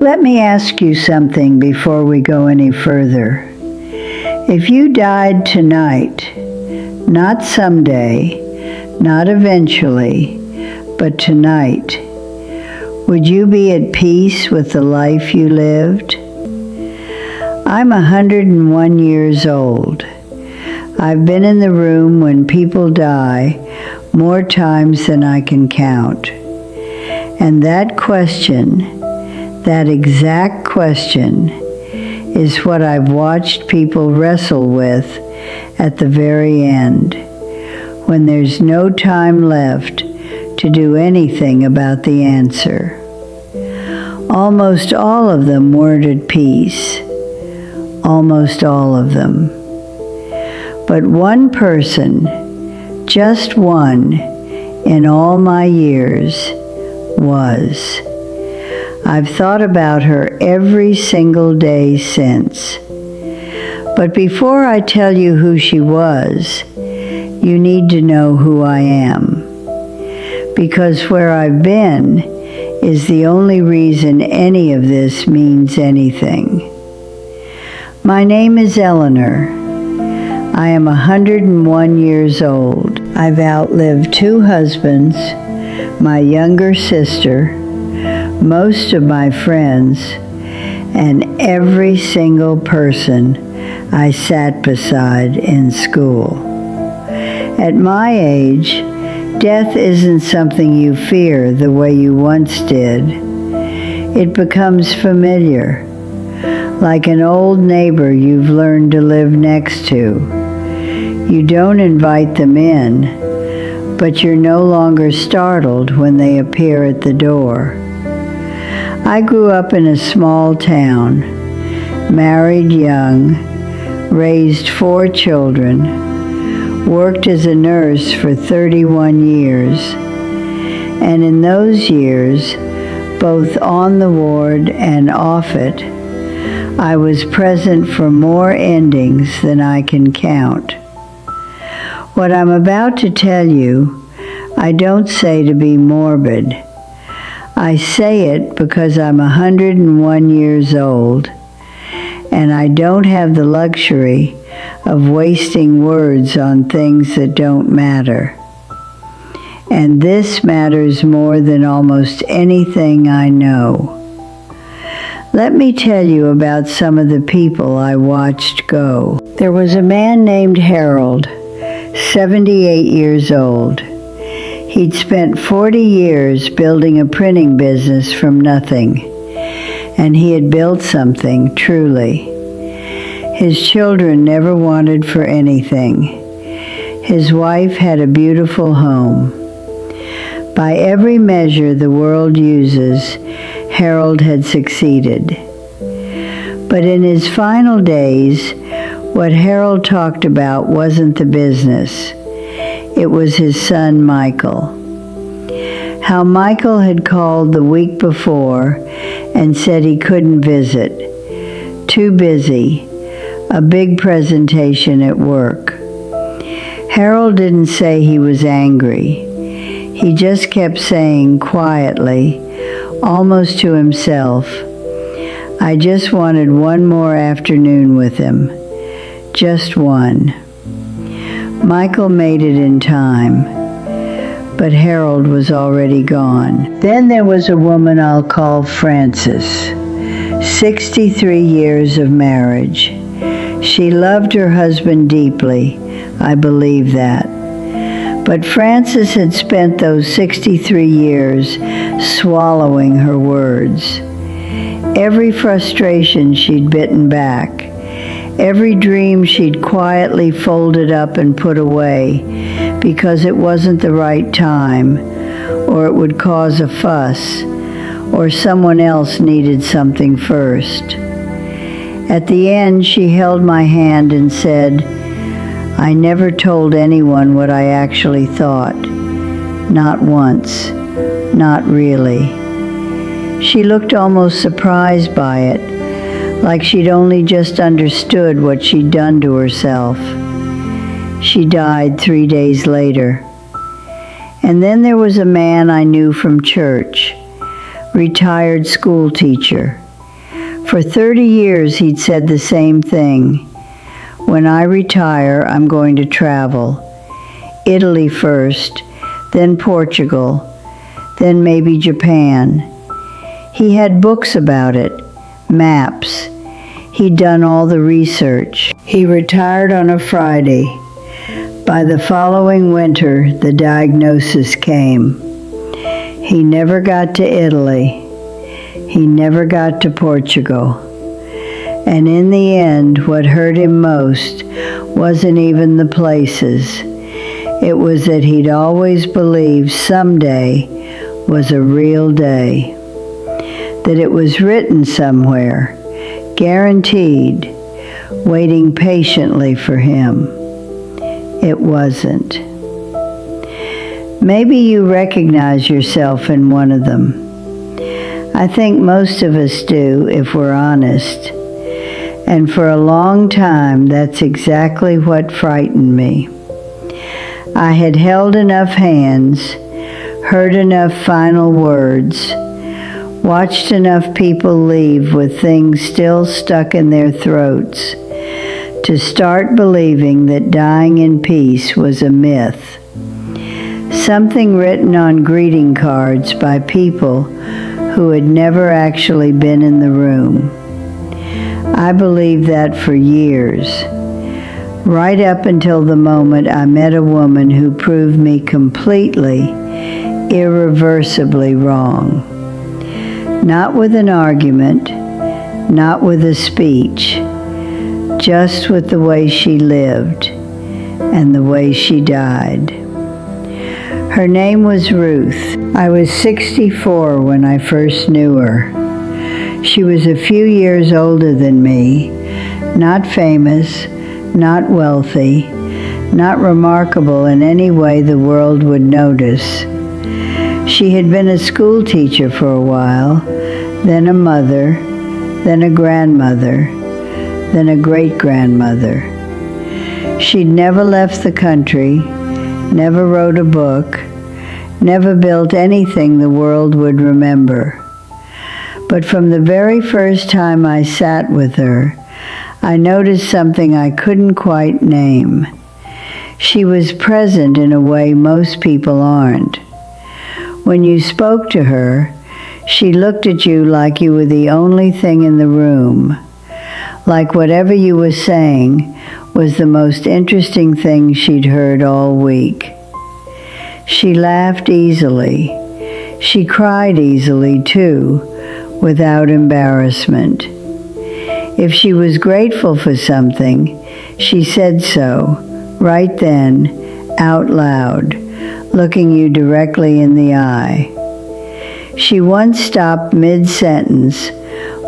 Let me ask you something before we go any further. If you died tonight, not someday, not eventually, but tonight, would you be at peace with the life you lived? I'm 101 years old. I've been in the room when people die more times than I can count. And that question, that exact question, is what I've watched people wrestle with at the very end, when there's no time left to do anything about the answer. Almost all of them weren't at peace. Almost all of them. But one person, just one, in all my years, was. I've thought about her every single day since. But before I tell you who she was, you need to know who I am. Because where I've been is the only reason any of this means anything. My name is Eleanor. I am 101 years old. I've outlived 2 husbands, my younger sister, most of my friends, and every single person I sat beside in school. At my age, death isn't something you fear the way you once did. It becomes familiar, like an old neighbor you've learned to live next to. You don't invite them in, but you're no longer startled when they appear at the door. I grew up in a small town, married young, raised 4 children, worked as a nurse for 31 years, and in those years, both on the ward and off it, I was present for more endings than I can count. What I'm about to tell you, I don't say to be morbid. I say it because I'm 101 years old, and I don't have the luxury of wasting words on things that don't matter. And this matters more than almost anything I know. Let me tell you about some of the people I watched go. There was a man named Harold, 78 years old. He'd spent 40 years building a printing business from nothing, and he had built something, truly. His children never wanted for anything. His wife had a beautiful home. By every measure the world uses, Harold had succeeded. But in his final days, what Harold talked about wasn't the business. It was his son, Michael. How Michael had called the week before and said he couldn't visit. Too busy. A big presentation at work. Harold didn't say he was angry. He just kept saying quietly, almost to himself, I just wanted one more afternoon with him. Just one. Michael made it in time, but Harold was already gone. Then there was a woman I'll call Frances, 63 years of marriage. She loved her husband deeply, I believe that. But Frances had spent those 63 years swallowing her words. Every frustration she'd bitten back. Every dream she'd quietly folded up and put away because it wasn't the right time, or it would cause a fuss, or someone else needed something first. At the end, she held my hand and said, I never told anyone what I actually thought. Not once. Not really. She looked almost surprised by it, like she'd only just understood what she'd done to herself. She died 3 days later. And then there was a man I knew from church, retired school teacher. For 30 years he'd said the same thing. When I retire, I'm going to travel. Italy first, then Portugal, then maybe Japan. He had books about it, maps. He'd done all the research. He retired on a Friday. By the following winter, the diagnosis came. He never got to Italy. He never got to Portugal. And in the end, what hurt him most wasn't even the places. It was that he'd always believed someday was a real day. That it was written somewhere, guaranteed, waiting patiently for him. It wasn't. Maybe you recognize yourself in one of them. I think most of us do, if we're honest. And for a long time, that's exactly what frightened me. I had held enough hands, heard enough final words, watched enough people leave with things still stuck in their throats to start believing that dying in peace was a myth. Something written on greeting cards by people who had never actually been in the room. I believed that for years, right up until the moment I met a woman who proved me completely, irreversibly wrong. Not with an argument, not with a speech, just with the way she lived and the way she died. Her name was Ruth. I was 64 when I first knew her. She was a few years older than me, not famous, not wealthy, not remarkable in any way the world would notice. She had been a school teacher for a while, then a mother, then a grandmother, then a great-grandmother. She'd never left the country, never wrote a book, never built anything the world would remember. But from the very first time I sat with her, I noticed something I couldn't quite name. She was present in a way most people aren't. When you spoke to her, she looked at you like you were the only thing in the room, like whatever you were saying was the most interesting thing she'd heard all week. She laughed easily. She cried easily, too, without embarrassment. If she was grateful for something, she said so, right then, out loud, looking you directly in the eye. She once stopped mid-sentence,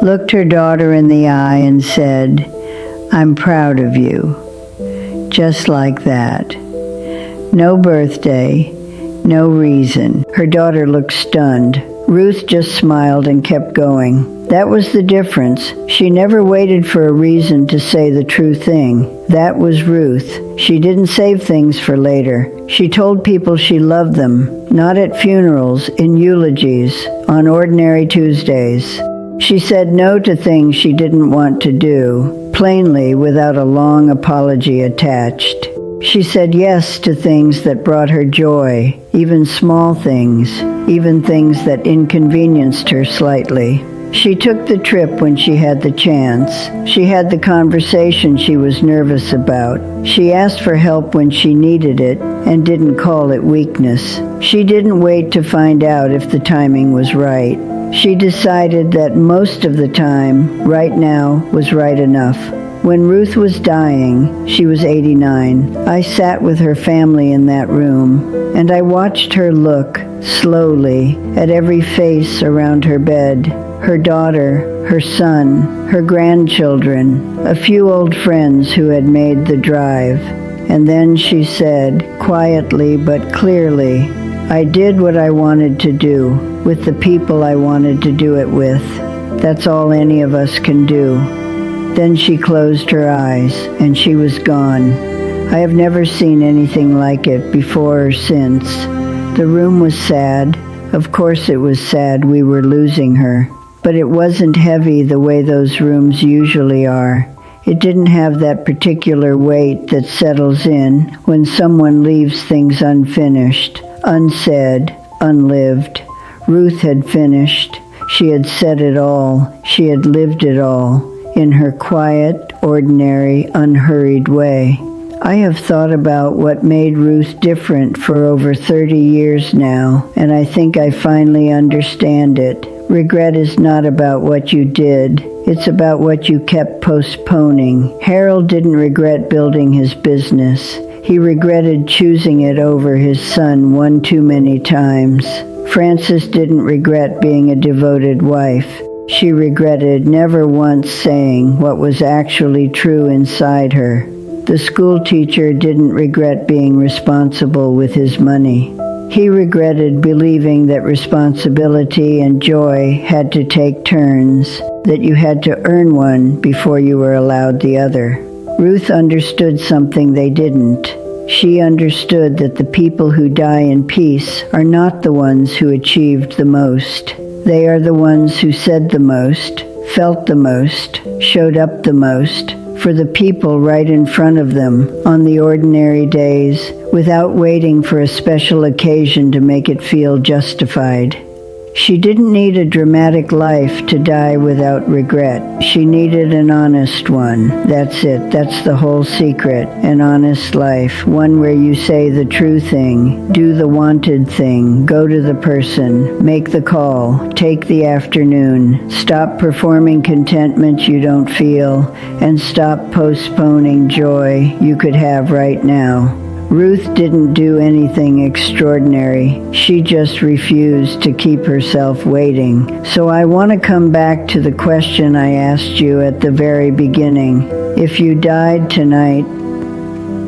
looked her daughter in the eye and said, "I'm proud of you." Just like that. No birthday, no reason. Her daughter looked stunned. Ruth just smiled and kept going. That was the difference. She never waited for a reason to say the true thing. That was Ruth. She didn't save things for later. She told people she loved them, not at funerals, in eulogies, on ordinary Tuesdays. She said no to things she didn't want to do, plainly without a long apology attached. She said yes to things that brought her joy, even small things, even things that inconvenienced her slightly. She took the trip when she had the chance. She had the conversation she was nervous about. She asked for help when she needed it and didn't call it weakness. She didn't wait to find out if the timing was right. She decided that most of the time, right now, was right enough. When Ruth was dying, she was 89. I sat with her family in that room, and I watched her look, slowly, at every face around her bed. Her daughter, her son, her grandchildren, a few old friends who had made the drive. And then she said, quietly but clearly, "I did what I wanted to do, with the people I wanted to do it with. That's all any of us can do." Then she closed her eyes, and she was gone. I have never seen anything like it before or since. The room was sad. Of course it was sad we were losing her. but it wasn't heavy the way those rooms usually are. It didn't have that particular weight that settles in when someone leaves things unfinished, unsaid, unlived. Ruth had finished. She had said it all. She had lived it all in her quiet, ordinary, unhurried way. I have thought about what made Ruth different for over 30 years now, and I think I finally understand it. Regret is not about what you did. It's about what you kept postponing. Harold didn't regret building his business. He regretted choosing it over his son one too many times. Frances didn't regret being a devoted wife. She regretted never once saying what was actually true inside her. The school teacher didn't regret being responsible with his money. He regretted believing that responsibility and joy had to take turns, that you had to earn one before you were allowed the other. Ruth understood something they didn't. She understood that the people who die in peace are not the ones who achieved the most. They are the ones who said the most, felt the most, showed up the most, for the people right in front of them on the ordinary days, without waiting for a special occasion to make it feel justified. She didn't need a dramatic life to die without regret. She needed an honest one. That's it. That's the whole secret. An honest life. One where you say the true thing, do the wanted thing, go to the person, make the call, take the afternoon, stop performing contentment you don't feel, and stop postponing joy you could have right now. Ruth didn't do anything extraordinary. She just refused to keep herself waiting. So I want to come back to the question I asked you at the very beginning. If you died tonight,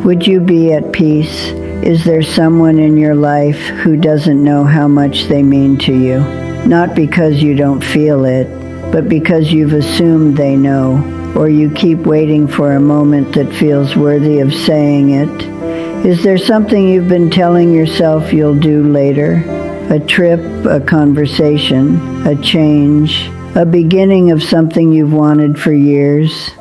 would you be at peace? Is there someone in your life who doesn't know how much they mean to you? Not because you don't feel it, but because you've assumed they know, or you keep waiting for a moment that feels worthy of saying it. Is there something you've been telling yourself you'll do later? A trip, a conversation, a change, a beginning of something you've wanted for years?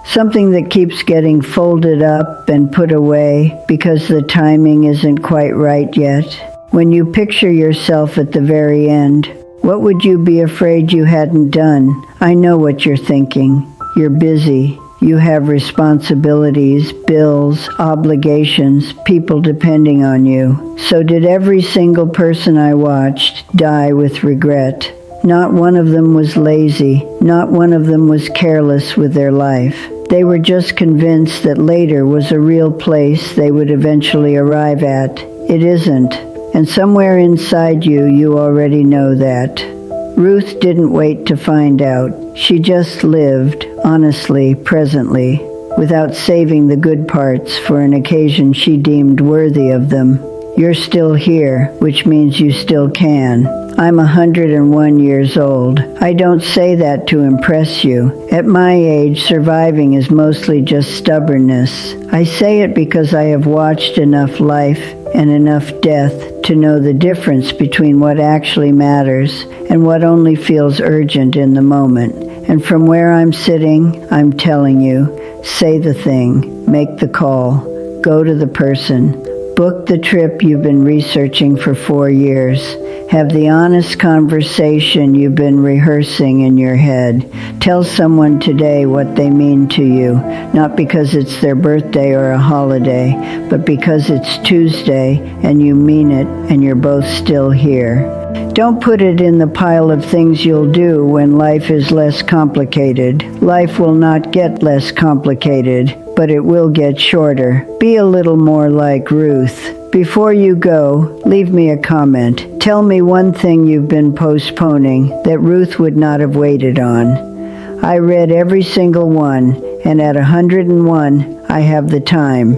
Something that keeps getting folded up and put away because the timing isn't quite right yet. When you picture yourself at the very end, what would you be afraid you hadn't done? I know what you're thinking. You're busy. You have responsibilities, bills, obligations, people depending on you. So did every single person I watched die with regret. Not one of them was lazy. Not one of them was careless with their life. They were just convinced that later was a real place they would eventually arrive at. It isn't. And somewhere inside you, you already know that. Ruth didn't wait to find out. She just lived, honestly, presently, without saving the good parts for an occasion she deemed worthy of them. You're still here, which means you still can. I'm 101 years old. I don't say that to impress you. At my age, surviving is mostly just stubbornness. I say it because I have watched enough life and enough death to know the difference between what actually matters and what only feels urgent in the moment. And from where I'm sitting, I'm telling you, say the thing, make the call, go to the person, book the trip you've been researching for 4 years. Have the honest conversation you've been rehearsing in your head. Tell someone today what they mean to you, not because it's their birthday or a holiday, but because it's Tuesday and you mean it and you're both still here. Don't put it in the pile of things you'll do when life is less complicated. Life will not get less complicated, but it will get shorter. Be a little more like Ruth. Before you go, leave me a comment. Tell me one thing you've been postponing that Ruth would not have waited on. I read every single one, and at 101, I have the time.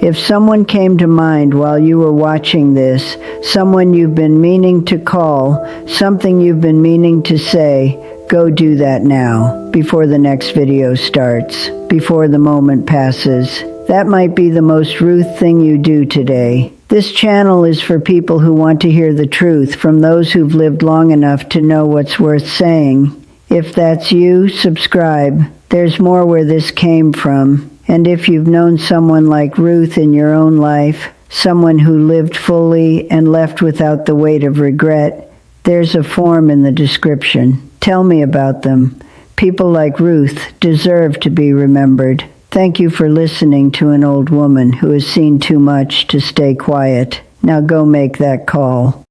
If someone came to mind while you were watching this, someone you've been meaning to call, something you've been meaning to say, go do that now, before the next video starts, before the moment passes. That might be the most Ruth thing you do today. This channel is for people who want to hear the truth from those who've lived long enough to know what's worth saying. If that's you, subscribe. There's more where this came from. And if you've known someone like Ruth in your own life, someone who lived fully and left without the weight of regret, there's a form in the description. Tell me about them. People like Ruth deserve to be remembered. Thank you for listening to an old woman who has seen too much to stay quiet. Now go make that call.